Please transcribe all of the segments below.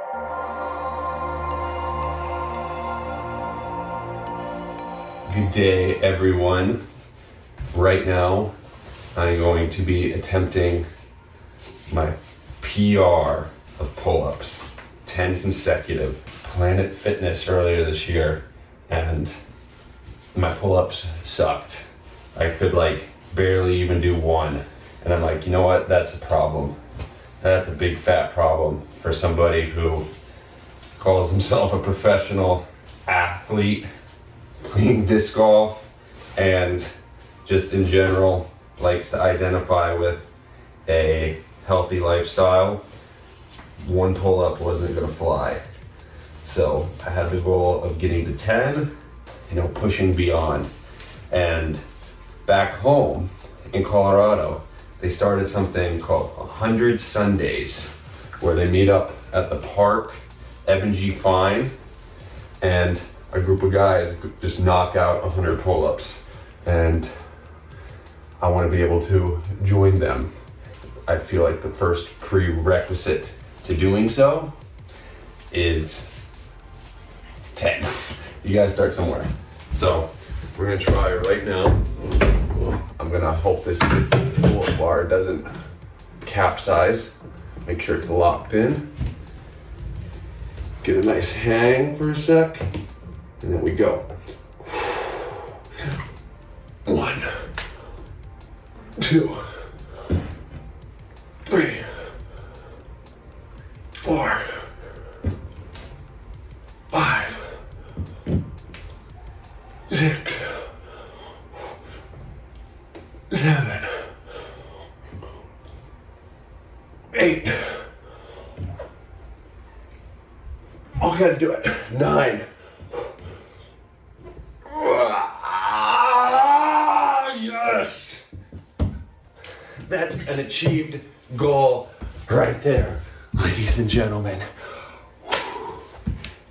Good day, everyone. Right now, I'm going to be attempting my PR of pull-ups, 10 consecutive. Planet Fitness earlier this year, and my pull-ups sucked. I could barely even do one. And I'm like, you know what? That's a problem. That's a big fat problem for somebody who calls himself a professional athlete playing disc golf and just in general likes to identify with a healthy lifestyle. One pull-up wasn't gonna fly. So I had the goal of getting to 10, pushing beyond. And back home in Colorado, they started something called 100 Sundays, where they meet up at the park, Evan G. Fine, and a group of guys just knock out 100 pull-ups. And I want to be able to join them. I feel like the first prerequisite to doing so is 10. You gotta start somewhere. So we're gonna try right now. I'm gonna hope this pull-up bar doesn't capsize. Make sure it's locked in. Get a nice hang for a sec, and then we go. 1, 2, 3, 4, 5, 6, 7, 8. Oh, I gotta do it. 9. Yes! That's an achieved goal right there, ladies and gentlemen.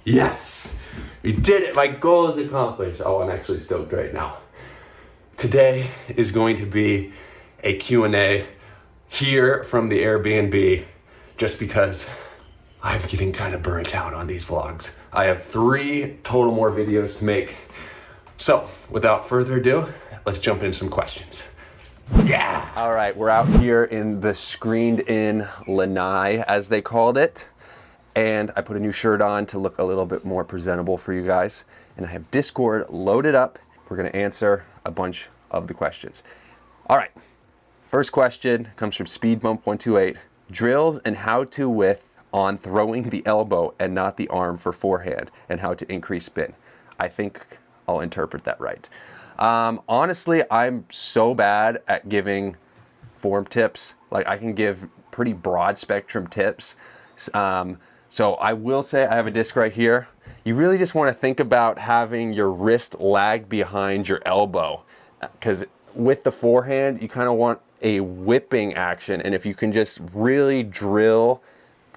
Yes! We did it! My goal is accomplished. Oh, I'm actually stoked right now. Today is going to be a Q&A here from the Airbnb, just because I'm getting kind of burnt out on these vlogs. I have 3 total more videos to make. So, without further ado, let's jump into some questions. Yeah! All right, we're out here in the screened-in lanai, as they called it. And I put a new shirt on to look a little bit more presentable for you guys. And I have Discord loaded up. We're gonna answer a bunch of the questions. All right, first question comes from Speedbump128. Drills and how-to with on throwing the elbow and not the arm for forehand, and how to increase spin. I think I'll interpret that right. Honestly, I'm so bad at giving form tips. Like, I can give pretty broad spectrum tips. So I will say I have a disc right here. You really just want to think about having your wrist lag behind your elbow, because with the forehand, you kind of want a whipping action. And if you can just really drill,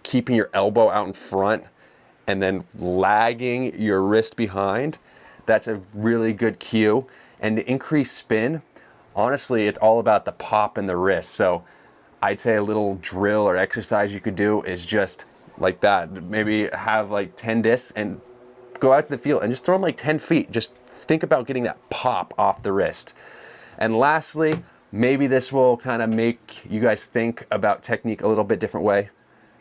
keeping your elbow out in front and then lagging your wrist behind, that's a really good cue. And to increase spin, honestly, it's all about the pop in the wrist. So I'd say a little drill or exercise you could do is just like that. Maybe have 10 discs and go out to the field and just throw them 10 feet. Just think about getting that pop off the wrist. And lastly, maybe this will kind of make you guys think about technique a little bit different way.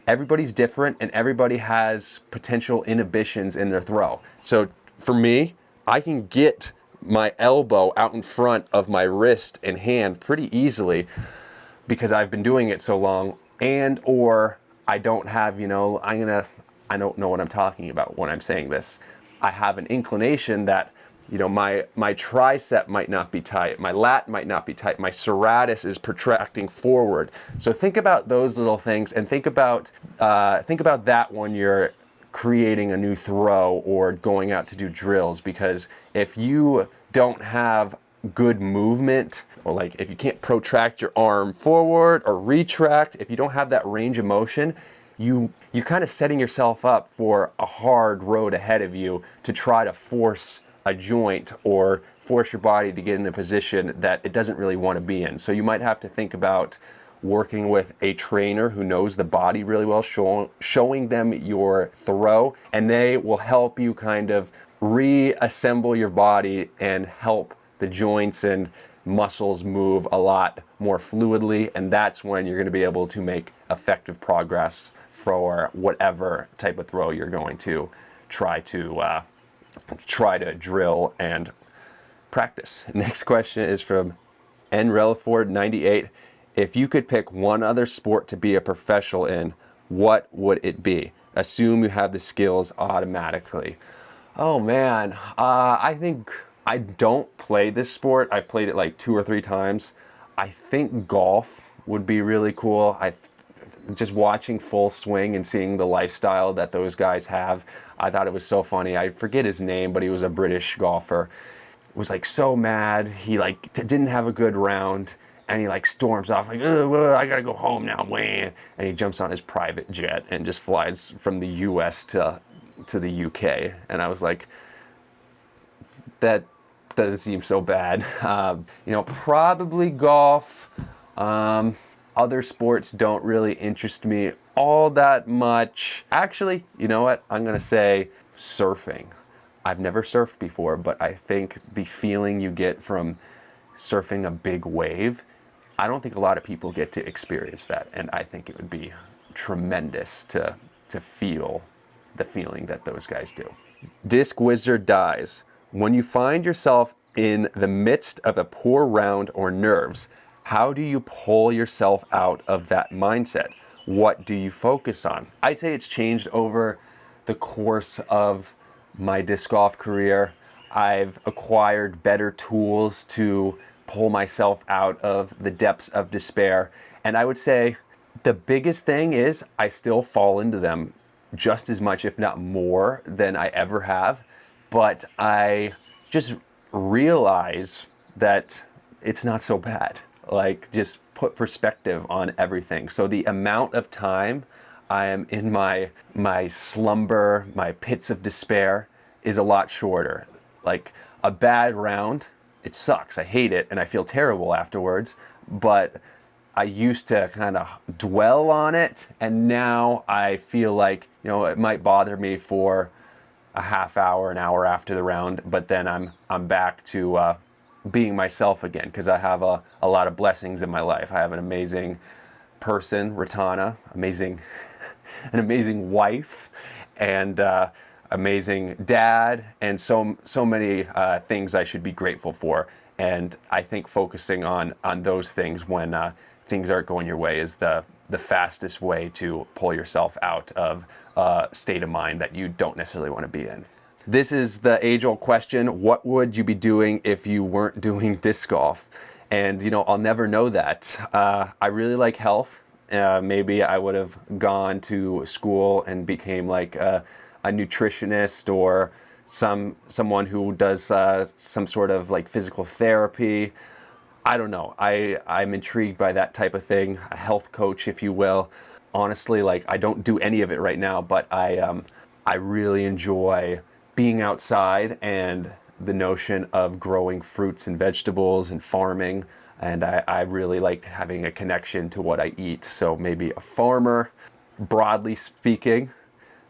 Everybody's different and everybody has potential inhibitions in their throw. So for me, I can get my elbow out in front of my wrist and hand pretty easily because I've been doing it so long, and or I don't have, I don't know what I'm talking about when I'm saying this. I have an inclination that, my tricep might not be tight, my lat might not be tight, my serratus is protracting forward. So think about those little things and think about that when you're creating a new throw or going out to do drills, because if you don't have good movement, or if you can't protract your arm forward or retract, if you don't have that range of motion, you're kind of setting yourself up for a hard road ahead of you to try to force a joint or force your body to get in a position that it doesn't really want to be in. So you might have to think about working with a trainer who knows the body really well, showing them your throw, and they will help you kind of reassemble your body and help the joints and muscles move a lot more fluidly, and that's when you're going to be able to make effective progress for whatever type of throw you're going to try to drill and practice. Next question is from NRelford98. If you could pick one other sport to be a professional in, what would it be? Assume you have the skills automatically. Oh man, I think I don't play this sport. I've played it like 2 or 3 times. I think golf would be really cool. Just watching Full Swing and seeing the lifestyle that those guys have, I thought it was so funny. I forget his name, but he was a British golfer. Was like so mad. He like didn't have a good round, and he like storms off like, well, I gotta go home now, man. And he jumps on his private jet and just flies from the U.S. to the U.K. And I was like, that doesn't seem so bad. Probably golf. Other sports don't really interest me all that much. Actually, you know what? I'm gonna say surfing. I've never surfed before, but I think the feeling you get from surfing a big wave, I don't think a lot of people get to experience that, and I think it would be tremendous to feel the feeling that those guys do. Disc Wizard dies. When you find yourself in the midst of a poor round or nerves, how do you pull yourself out of that mindset? What do you focus on? I'd say it's changed over the course of my disc golf career. I've acquired better tools to pull myself out of the depths of despair. And I would say the biggest thing is I still fall into them just as much, if not more, than I ever have. But I just realize that it's not so bad. Like, just put perspective on everything. So the amount of time I am in my slumber, my pits of despair, is a lot shorter. Like, a bad round, it sucks. I hate it and I feel terrible afterwards. But I used to kind of dwell on it, and now I feel like, it might bother me for a half hour, an hour after the round, but then I'm back to being myself again, because I have a lot of blessings in my life. I have an amazing person, Ratana, an amazing wife, and amazing dad, and so many things I should be grateful for. And I think focusing on those things when things aren't going your way is the fastest way to pull yourself out of a state of mind that you don't necessarily want to be in. This is the age-old question: what would you be doing if you weren't doing disc golf? And I'll never know that. I really like health. Maybe I would have gone to school and became like a nutritionist, or someone who does some sort of like physical therapy. I don't know. I'm intrigued by that type of thing. A health coach, if you will. Honestly, like, I don't do any of it right now, but I really enjoy being outside and the notion of growing fruits and vegetables and farming. And I really like having a connection to what I eat. So maybe a farmer. Broadly speaking,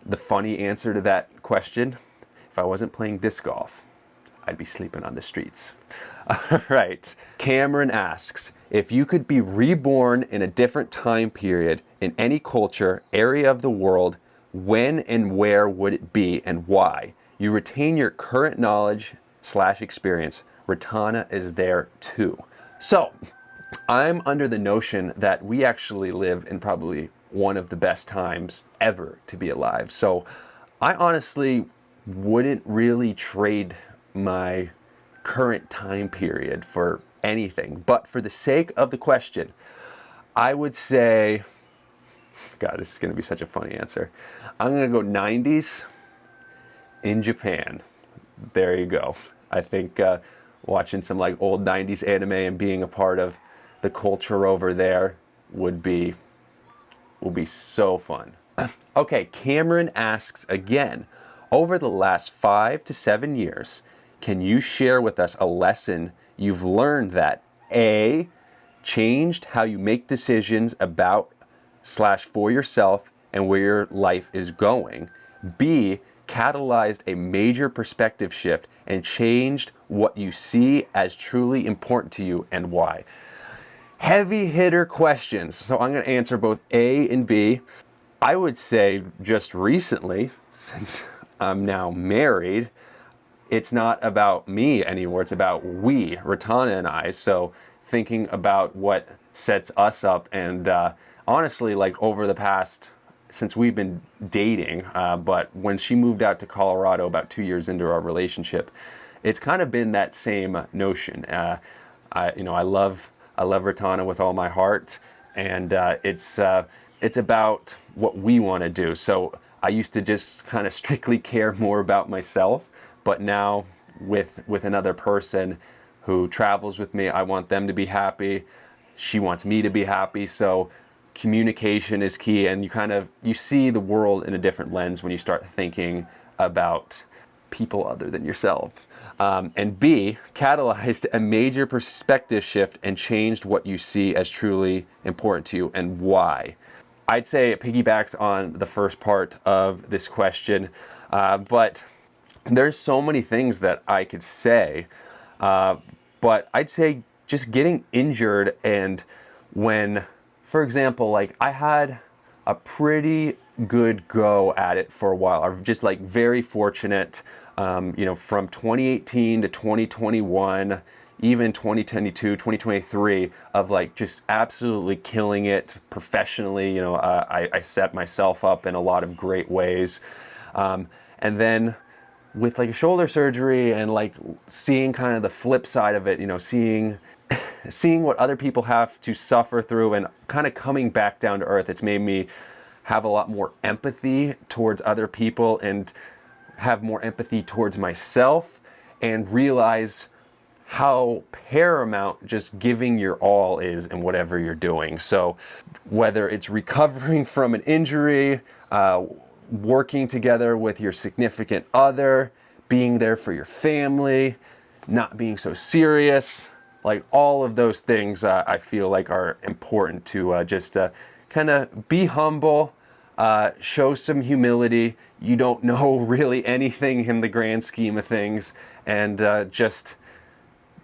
the funny answer to that question: if I wasn't playing disc golf, I'd be sleeping on the streets. All right. Cameron asks, if you could be reborn in a different time period in any culture, area of the world, when and where would it be and why? You retain your current knowledge / experience. Ratana is there too. So I'm under the notion that we actually live in probably one of the best times ever to be alive. So I honestly wouldn't really trade my current time period for anything. But for the sake of the question, I would say, God, this is going to be such a funny answer. I'm going to go 90s in Japan. There you go. I think watching some like old 90s anime and being a part of the culture over there will be so fun. Okay, Cameron asks again, over the last 5 to 7 years, can you share with us a lesson you've learned that A, changed how you make decisions about / for yourself and where your life is going. B, catalyzed a major perspective shift and changed what you see as truly important to you and why. Heavy hitter questions. So I'm going to answer both A and B. I would say just recently, since I'm now married, it's not about me anymore. It's about we, Ratana and I. So thinking about what sets us up, and honestly, like over the past, since we've been dating, but when she moved out to Colorado about 2 years into our relationship, it's kind of been that same notion. I love Ratana with all my heart, and it's about what we want to do. So I used to just kind of strictly care more about myself, but now with another person who travels with me, I want them to be happy. She wants me to be happy. So communication is key, and you see the world in a different lens when you start thinking about people other than yourself. And B, catalyzed a major perspective shift and changed what you see as truly important to you and why. I'd say it piggybacks on the first part of this question, but there's so many things that I could say, but I'd say just getting injured, and when, for example, like I had a pretty good go at it for a while. I'm just like very fortunate, from 2018 to 2021, even 2022, 2023, of like just absolutely killing it professionally. I set myself up in a lot of great ways. And then with like a shoulder surgery and like seeing kind of the flip side of it, seeing what other people have to suffer through and kind of coming back down to earth, it's made me have a lot more empathy towards other people and have more empathy towards myself, and realize how paramount just giving your all is in whatever you're doing. So whether it's recovering from an injury, working together with your significant other, being there for your family, not being so serious, like all of those things I feel like are important to just kind of be humble, show some humility. You don't know really anything in the grand scheme of things, and just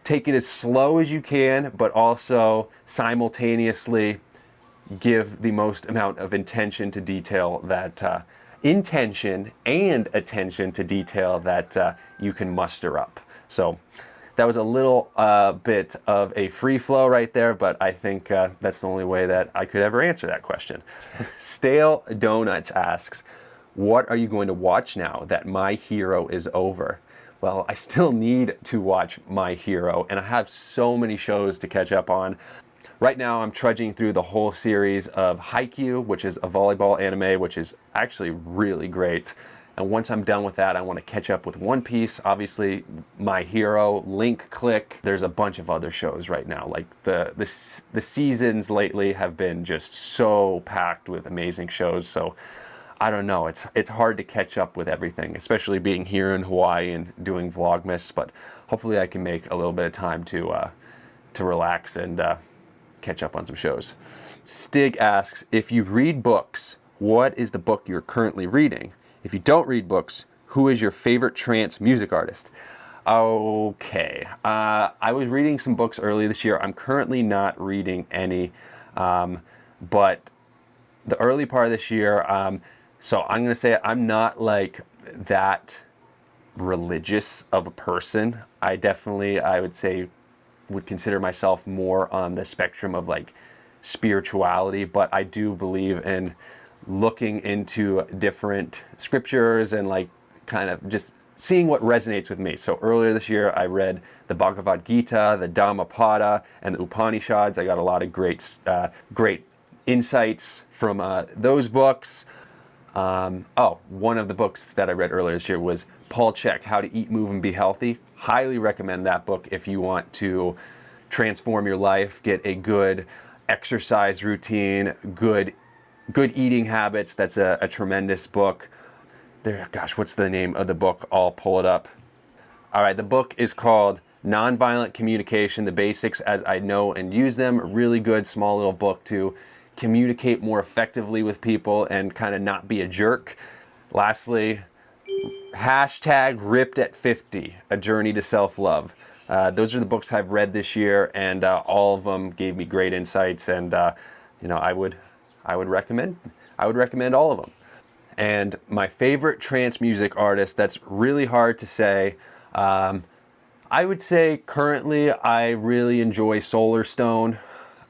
take it as slow as you can, but also simultaneously give the most amount of intention to detail that intention and attention to detail that you can muster up. So that was a little bit of a free flow right there, but I think that's the only way that I could ever answer that question. Stale Donuts asks, what are you going to watch now that My Hero is over? Well, I still need to watch My Hero, and I have so many shows to catch up on. Right now, I'm trudging through the whole series of Haikyuu, which is a volleyball anime, which is actually really great. And once I'm done with that, I want to catch up with One Piece, obviously My Hero, Link Click. There's a bunch of other shows right now. Like the seasons lately have been just so packed with amazing shows. So I don't know, it's hard to catch up with everything, especially being here in Hawaii and doing Vlogmas. But hopefully I can make a little bit of time to relax and catch up on some shows. Stig asks, if you read books, what is the book you're currently reading? If you don't read books, who is your favorite trance music artist? Okay, I was reading some books early this year. I'm currently not reading any, but the early part of this year, so I'm gonna say I'm not like that religious of a person. I would say, would consider myself more on the spectrum of like spirituality, but I do believe in looking into different scriptures and like kind of just seeing what resonates with me. So earlier this year, I read the Bhagavad Gita, the Dhammapada, and the Upanishads. I got a lot of great insights from those books. One of the books that I read earlier this year was Paul Chek, How to Eat, Move, and Be Healthy. Highly recommend that book if you want to transform your life, get a good exercise routine, good eating habits. That's a tremendous book. What's the name of the book? I'll pull it up. All right, the book is called Nonviolent Communication, the Basics as I Know and Use Them. A really good small little book to communicate more effectively with people and kind of not be a jerk. Lastly, hashtag Ripped at 50, A Journey to Self-Love. Those are the books I've read this year, and all of them gave me great insights, and I would recommend all of them. And my favorite trance music artist, that's really hard to say. I would say currently I really enjoy Solarstone.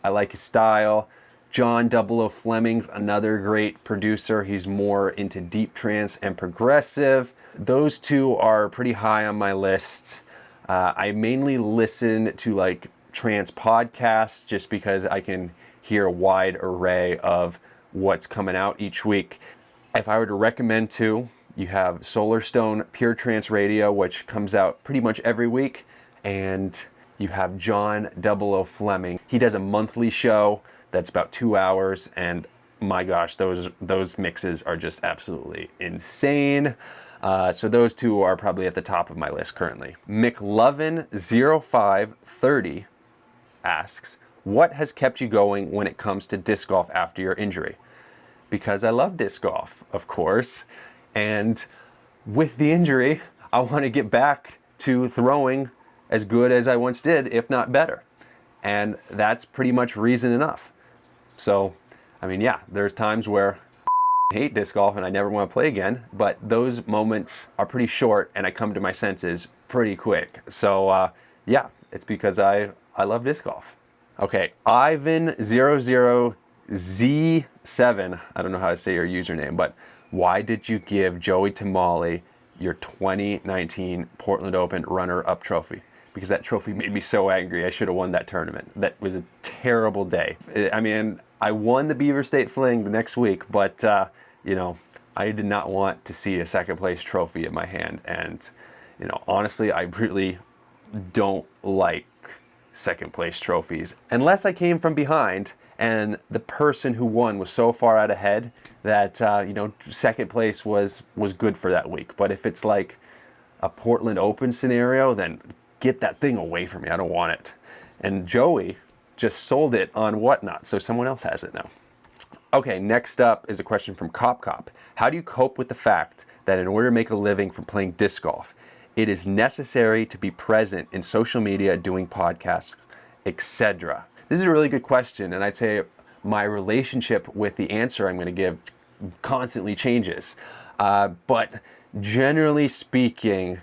I like his style. John 00 Fleming's another great producer. He's more into deep trance and progressive. Those two are pretty high on my list. I mainly listen to like trance podcasts just because I can hear a wide array of what's coming out each week. If I were to recommend two, you have Solarstone Pure Trance Radio, which comes out pretty much every week, and you have John 00 Fleming. He does a monthly show that's about 2 hours, and my gosh, those mixes are just absolutely insane. So those two are probably at the top of my list currently. McLovin0530 asks, what has kept you going when it comes to disc golf after your injury? Because I love disc golf, of course. And with the injury, I want to get back to throwing as good as I once did, if not better. And that's pretty much reason enough. So, I mean, yeah, there's times where I hate disc golf and I never want to play again, but those moments are pretty short and I come to my senses pretty quick. So, yeah, it's because I love disc golf. Okay, Ivan00Z7, I don't know how to say your username, but why did you give Joey Tamale your 2019 Portland Open runner-up trophy? Because that trophy made me so angry. I should have won that tournament. That was a terrible day. I mean, I won the Beaver State Fling the next week, but, I did not want to see a second place trophy in my hand. And, honestly, I really don't like second place trophies unless I came from behind and the person who won was so far out ahead that second place was good for that week. But if it's like a Portland Open scenario, then get that thing away from me. I don't want it. And Joey just sold it on Whatnot, so someone else has it now. Okay, next up is a question from Cop. How do you cope with the fact that in order to make a living from playing disc golf, it is necessary to be present in social media, doing podcasts, etc.? This is a really good question, and I'd say my relationship with the answer I'm going to give constantly changes. But generally speaking,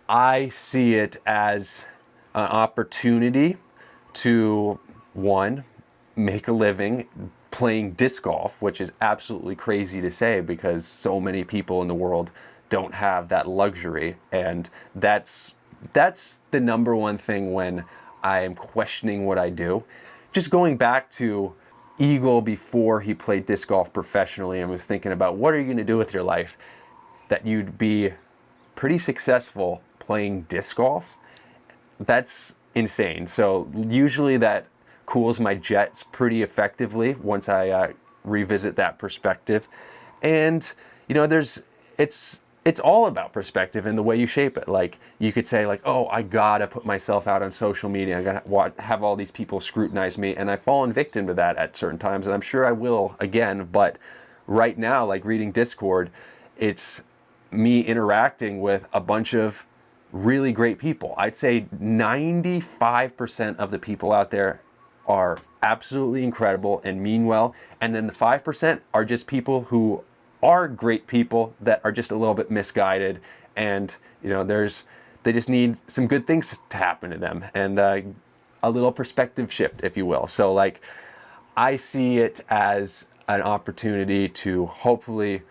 I see it as an opportunity to, one, make a living playing disc golf, which is absolutely crazy to say because so many people in the world don't have that luxury. And that's the number one thing when I am questioning what I do. Just going back to Eagle before he played disc golf professionally and was thinking about what are you going to do with your life, that you'd be pretty successful playing disc golf. That's insane. So usually that cools my jets pretty effectively once I revisit that perspective. And it's all about perspective and the way you shape it. Like you could say like, oh, I gotta put myself out on social media. I gotta have all these people scrutinize me. And I've fallen victim to that at certain times. And I'm sure I will again. But right now, like reading Discord, it's me interacting with a bunch of really great people. I'd say 95% of the people out there are absolutely incredible and mean well. And then the 5% are just people who are great people that are just a little bit misguided, and they just need some good things to happen to them and a little perspective shift, if you will. So like I see it as an opportunity to hopefully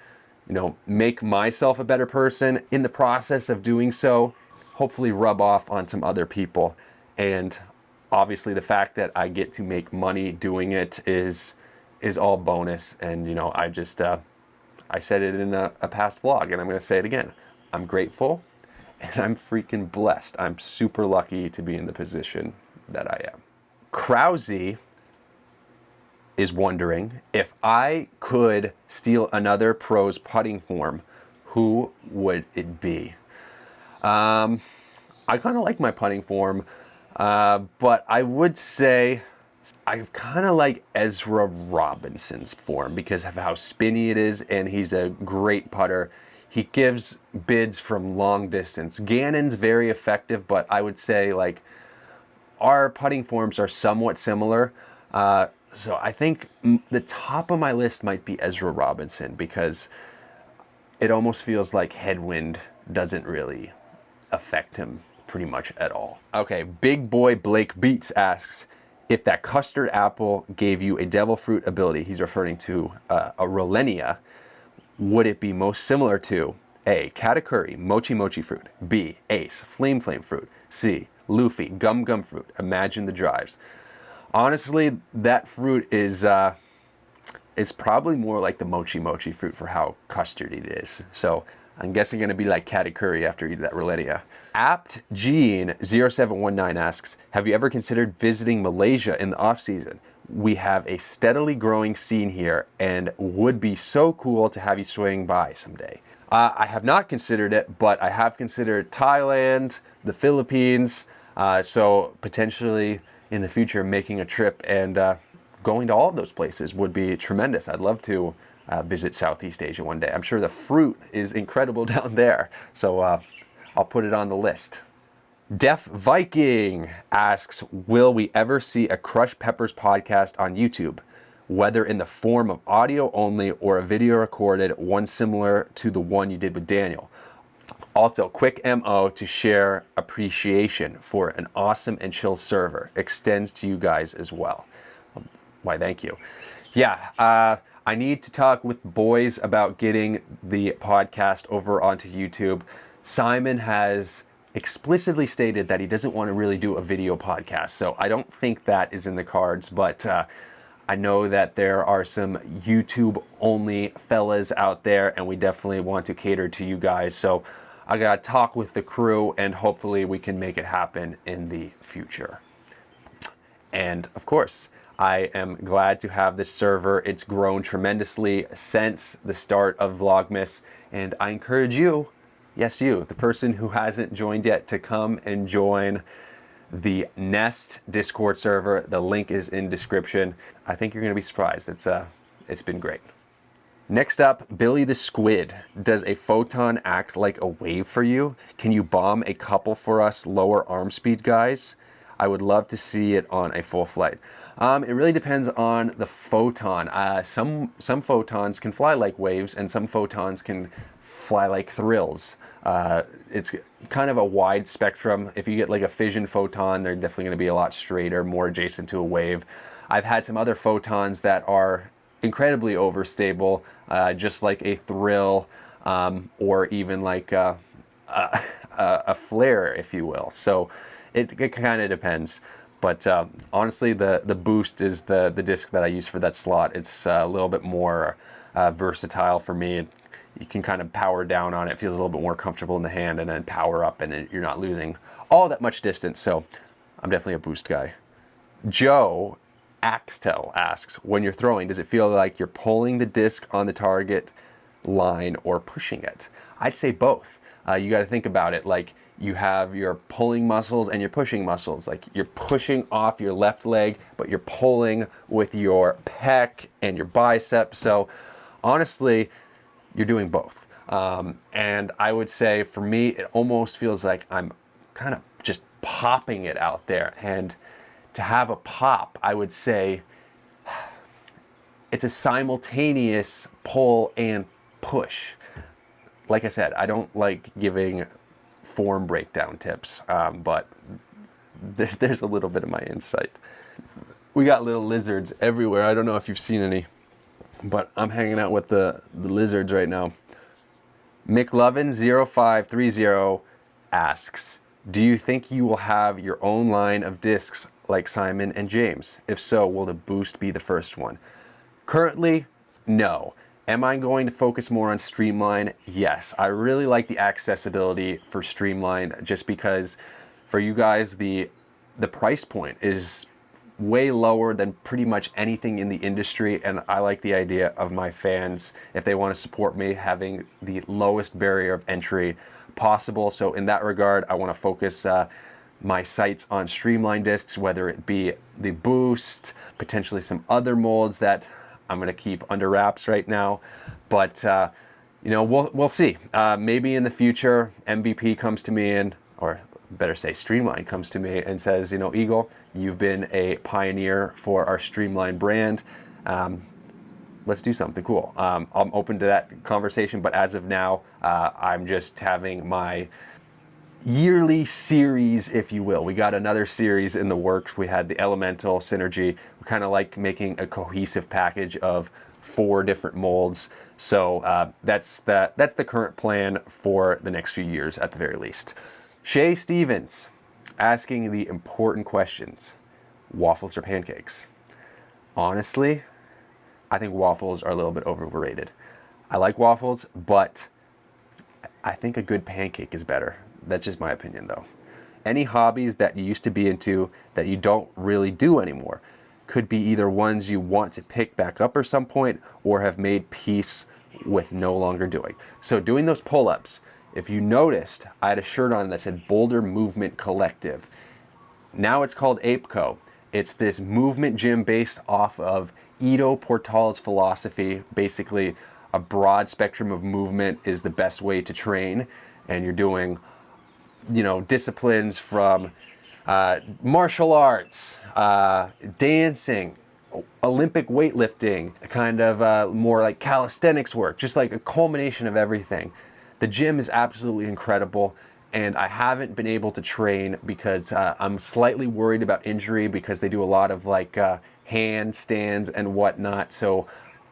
make myself a better person. In the process of doing so, hopefully rub off on some other people. And obviously the fact that I get to make money doing it is all bonus. And I said it in a past vlog, and I'm going to say it again. I'm grateful, and I'm freaking blessed. I'm super lucky to be in the position that I am. Krause is wondering, if I could steal another pro's putting form, who would it be? I kind of like my putting form, but I would say I kind of like Ezra Robinson's form because of how spinny it is, and he's a great putter. He gives bids from long distance. Gannon's very effective, but I would say like our putting forms are somewhat similar. So I think the top of my list might be Ezra Robinson because it almost feels like headwind doesn't really affect him pretty much at all. Okay, Big Boy Blake Beats asks, if that custard apple gave you a devil fruit ability, he's referring to a Rolenia, would it be most similar to A, Katakuri, Mochi Mochi fruit, B, Ace, Flame Flame fruit, C, Luffy, Gum Gum fruit, Imagine the Drives? Honestly, that fruit is probably more like the Mochi Mochi fruit for how custardy it is. So I'm guessing going to be like Katakuri after you eat that Rolenia. Apt Gene 0719 asks, have you ever considered visiting Malaysia in the off season? We have a steadily growing scene here and would be so cool to have you swing by someday. I have not considered it, but I have considered Thailand, the Philippines, so potentially in the future making a trip and going to all of those places would be tremendous. I'd love to visit Southeast Asia one day. I'm sure the fruit is incredible down there, so I'll put it on the list. Def Viking asks, will we ever see a Crush Peppers podcast on YouTube, whether in the form of audio only or a video recorded, one similar to the one you did with Daniel? Also, quick MO to share appreciation for an awesome and chill server extends to you guys as well. Why, thank you. Yeah, I need to talk with boys about getting the podcast over onto YouTube. Simon has explicitly stated that he doesn't want to really do a video podcast, so I don't think that is in the cards, but I know that there are some YouTube-only fellas out there, and we definitely want to cater to you guys, so I gotta talk with the crew, and hopefully we can make it happen in the future. And, of course, I am glad to have this server. It's grown tremendously since the start of Vlogmas, and I encourage you, yes you, the person who hasn't joined yet, to come and join the Nest Discord server. The link is in description. I think you're gonna be surprised. It's been great. Next up, Billy the Squid. Does a photon act like a wave for you? Can you bomb a couple for us lower arm speed guys? I would love to see it on a full flight. It really depends on the photon. Some photons can fly like waves, and some photons can fly like thrills. It's kind of a wide spectrum. If you get like a fission photon, they're definitely going to be a lot straighter, more adjacent to a wave. I've had some other photons that are incredibly overstable, just like a thrill, or even like a flare, if you will. So it kind of depends. But honestly, the Boost is the disc that I use for that slot. It's a little bit more versatile for me. You can kind of power down on it. It feels a little bit more comfortable in the hand, and then power up, and you're not losing all that much distance. So I'm definitely a Boost guy. Joe Axtel asks, when you're throwing, does it feel like you're pulling the disc on the target line or pushing it? I'd say both. You got to think about it like you have your pulling muscles and your pushing muscles. Like you're pushing off your left leg, but you're pulling with your pec and your bicep. So honestly, you're doing both. And I would say for me, it almost feels like I'm kind of just popping it out there. And to have a pop, I would say it's a simultaneous pull and push. Like I said, I don't like giving form breakdown tips, but there's a little bit of my insight. We got little lizards everywhere. I don't know if you've seen any, but I'm hanging out with the lizards right now. McLovin0530 asks, do you think you will have your own line of discs like Simon and James? If so, will the Boost be the first one? Currently, no. Am I going to focus more on Streamline? Yes. I really like the accessibility for Streamline just because for you guys, the price point is way lower than pretty much anything in the industry, and I like the idea of my fans, if they want to support me, having the lowest barrier of entry possible. So in that regard, I want to focus my sights on streamline discs, whether it be the Boost, potentially some other molds that I'm going to keep under wraps right now. But we'll see. Maybe in the future, MVP comes to me or better say Streamline comes to me and says, Eagle, you've been a pioneer for our Streamline brand. Let's do something cool. I'm open to that conversation, but as of now, I'm just having my yearly series, if you will. We got another series in the works. We had the Elemental Synergy. We kind of like making a cohesive package of 4 different molds. So that's the current plan for the next few years at the very least. Shay Stevens asking the important questions. Waffles or pancakes? Honestly, I think waffles are a little bit overrated. I like waffles, but I think a good pancake is better. That's just my opinion though. Any hobbies that you used to be into that you don't really do anymore could be either ones you want to pick back up at some point or have made peace with no longer doing. So doing those pull-ups, if you noticed, I had a shirt on that said Boulder Movement Collective. Now it's called APECO. It's this movement gym based off of Ido Portal's philosophy. Basically, a broad spectrum of movement is the best way to train, and you're doing disciplines from martial arts, dancing, Olympic weightlifting, kind of more like calisthenics work, just like a culmination of everything. The gym is absolutely incredible, and I haven't been able to train because I'm slightly worried about injury because they do a lot of like handstands and whatnot, so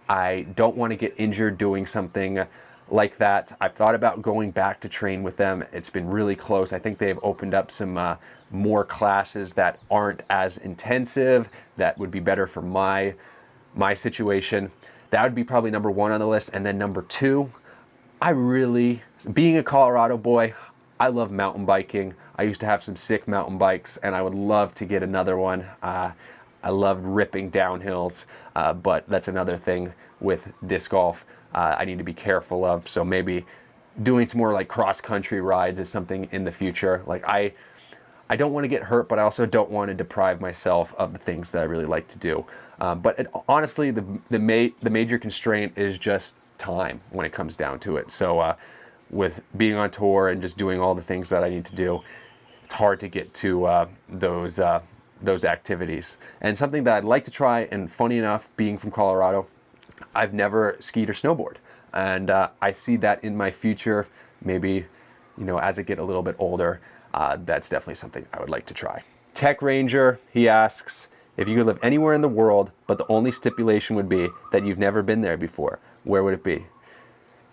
I don't want to get injured doing something like that. I've thought about going back to train with them. It's been really close. I think they've opened up some more classes that aren't as intensive, that would be better for my situation. That would be probably number 1 on the list. And then number 2, being a Colorado boy, I love mountain biking. I used to have some sick mountain bikes and I would love to get another one. I loved ripping downhills, but that's another thing with disc golf I need to be careful of. So maybe doing some more like cross-country rides is something in the future. Like I don't want to get hurt, but I also don't want to deprive myself of the things that I really like to do. Honestly, the major constraint is just time when it comes down to it. So with being on tour and just doing all the things that I need to do, it's hard to get to those activities. And something that I'd like to try, and funny enough, being from Colorado, I've never skied or snowboard. And I see that in my future, maybe, as I get a little bit older, that's definitely something I would like to try. Tech Ranger, he asks, if you could live anywhere in the world, but the only stipulation would be that you've never been there before, where would it be?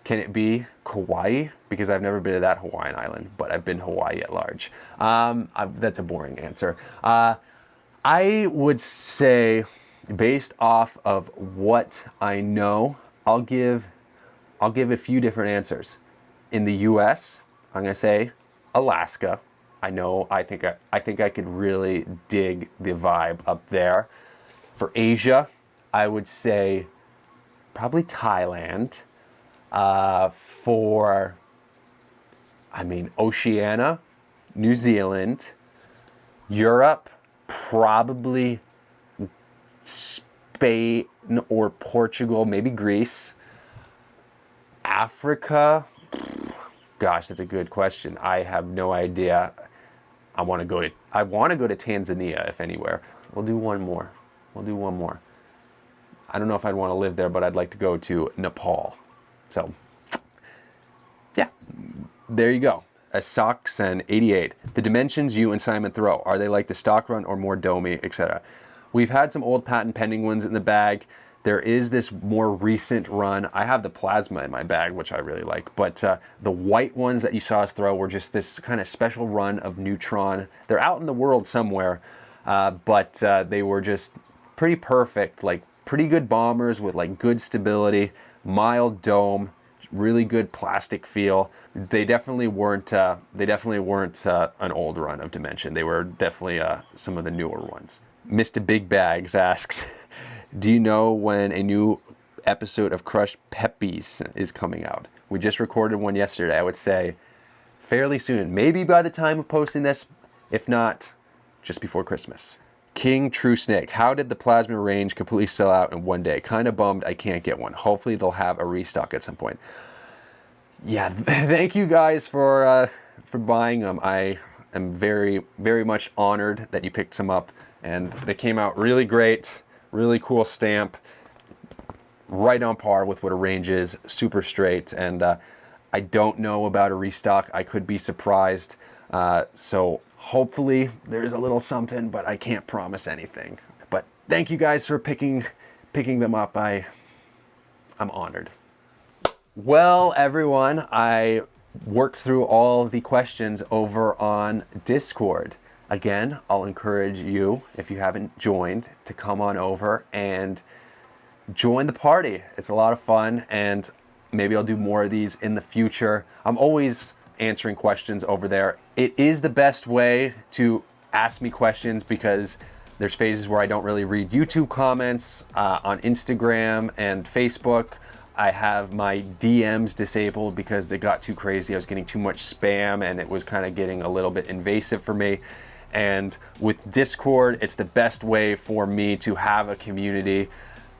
Can it be Kauai? Because I've never been to that Hawaiian island, but I've been to Hawaii at large. That's a boring answer. I would say, based off of what I know, I'll give a few different answers. In the U.S., I'm gonna say Alaska. I think I could really dig the vibe up there. For Asia, I would say probably Thailand. Oceania, New Zealand. Europe, probably Spain or Portugal, maybe Greece. Africa, gosh, that's a good question. I have no idea. I want to go to Tanzania, if anywhere. We'll do one more. I don't know if I'd want to live there, but I'd like to go to Nepal. So, yeah, there you go. A Soxen 88. The dimensions you and Simon throw, are they like the stock run or more domey, etc.? We've had some old patent pending ones in the bag. There is this more recent run. I have the plasma in my bag, which I really like, but the white ones that you saw us throw were just this kind of special run of Neutron. They're out in the world somewhere, but they were just pretty perfect, like pretty good bombers with like good stability, mild dome, really good plastic feel. They definitely weren't an old run of Dimension. They were definitely some of the newer ones. Mr. Big Bags asks, do you know when a new episode of Crushed Peppies is coming out? We just recorded one yesterday. I would say fairly soon. Maybe by the time of posting this, if not, just before Christmas. King True Snake, how did the plasma range completely sell out in one day? Kind of bummed I can't get one. Hopefully they'll have a restock at some point. Yeah, thank you guys for buying them. I am very, very much honored that you picked some up, and they came out really great, really cool stamp, right on par with what a range is, super straight, and I don't know about a restock. I could be surprised, so hopefully there's a little something, but I can't promise anything. But thank you guys for picking them up. I'm honored. Well, everyone, I worked through all the questions over on Discord. Again, I'll encourage you, if you haven't joined, to come on over and join the party. It's a lot of fun, and maybe I'll do more of these in the future. I'm always answering questions over there. It is the best way to ask me questions because there's phases where I don't really read YouTube comments. On Instagram and Facebook, I have my DMs disabled because it got too crazy. I was getting too much spam and it was kind of getting a little bit invasive for me. And with Discord, it's the best way for me to have a community,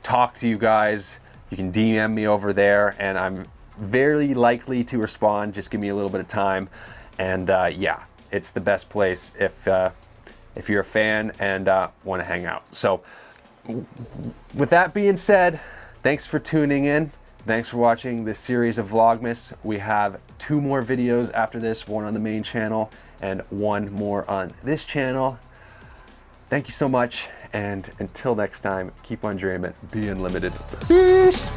talk to you guys. You can DM me over there and I'm very likely to respond. Just give me a little bit of time. And yeah, it's the best place if you're a fan and want to hang out. So with that being said, thanks for tuning in. Thanks for watching this series of Vlogmas. We have 2 more videos after this, one on the main channel and one more on this channel. Thank you so much, and until next time, keep on dreaming, be unlimited. Peace!